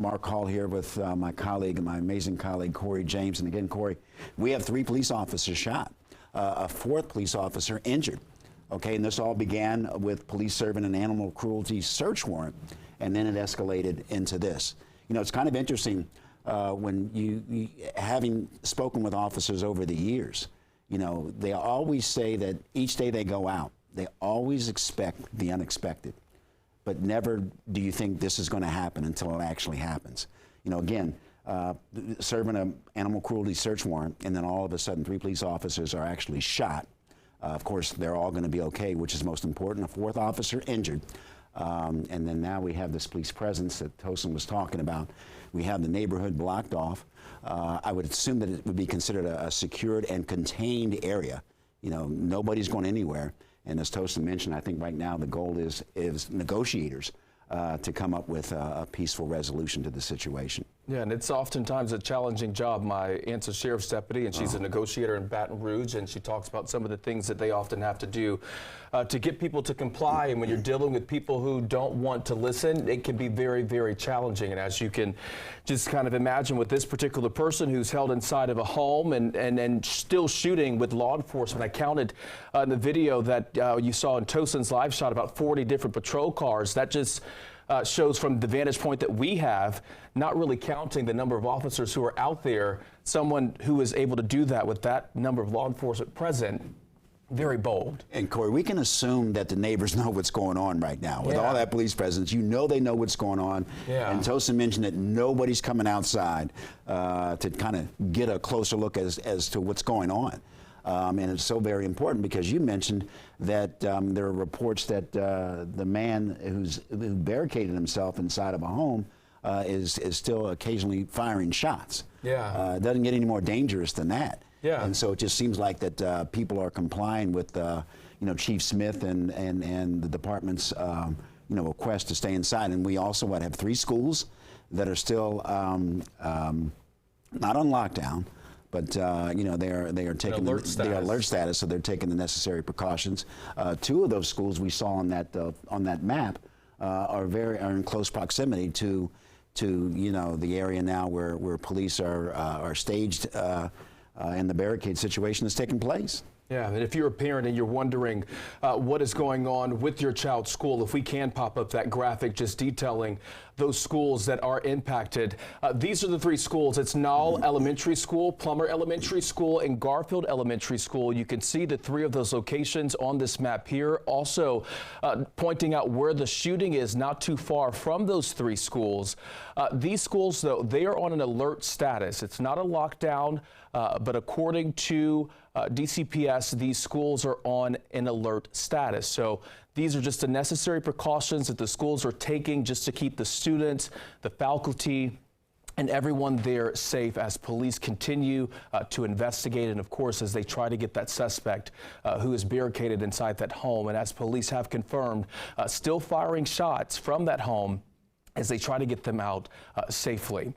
Mark Hall here with my amazing colleague, Corey James. And again, Corey, we have 3 police officers shot, a 4th police officer injured. Okay, and this all began with police serving an animal cruelty search warrant, and then it escalated into this. You know, it's kind of interesting when you having spoken with officers over the years, you know, they always say that each day they go out, they always expect the unexpected. But never do you think this is going to happen until it actually happens. You know, again, serving an animal cruelty search warrant, and then all of a sudden 3 police officers are actually shot. Of course, they're all going to be okay, which is most important. A 4th officer injured. And then now we have this police presence that Tosin was talking about. We have the neighborhood blocked off. I would assume that it would be considered a secured and contained area. You know, nobody's going anywhere. And as Tosin mentioned, I think right now the goal is negotiators to come up with a peaceful resolution to the situation. Yeah, and it's oftentimes a challenging job. My aunt's a sheriff's deputy, and she's a negotiator in Baton Rouge, and she talks about some of the things that they often have to do to get people to comply. And when you're dealing with people who don't want to listen, it can be very, very challenging. And as you can just kind of imagine with this particular person who's held inside of a home and still shooting with law enforcement. I counted in the video that you saw in Tosin's live shot about 40 different patrol cars. That just shows from the vantage point that we have, not really counting the number of officers who are out there, someone who is able to do that with that number of law enforcement present, very bold. And Corey, we can assume that the neighbors know what's going on right now. With all that police presence, you know they know what's going on. Yeah. And Tosin mentioned that nobody's coming outside to kind of get a closer look as to what's going on. And it's so very important because you mentioned that there are reports that the man who barricaded himself inside of a home is still occasionally firing shots. Yeah. It doesn't get any more dangerous than that. Yeah. And so it just seems like that people are complying with you know, Chief Smith and the department's you know, request to stay inside. And we also have 3 schools that are still not on lockdown. But you know, they are taking the alert status, so they're taking the necessary precautions. 2 of those schools we saw on that map are in close proximity to you know, the area now where police are staged and the barricade situation is taking place. Yeah, and if you're a parent and you're wondering what is going on with your child's school, if we can pop up that graphic just detailing those schools that are impacted. These are the 3 schools. It's Knoll Elementary School, Plummer Elementary School, and Garfield Elementary School. You can see the 3 of those locations on this map here. Also pointing out where the shooting is not too far from those 3 schools. These schools, though, they are on an alert status. It's not a lockdown, but according to DCPS, these schools are on an alert status. So these are just the necessary precautions that the schools are taking just to keep the students, the faculty, and everyone there safe as police continue to investigate, and of course as they try to get that suspect who is barricaded inside that home. And as police have confirmed, still firing shots from that home as they try to get them out safely.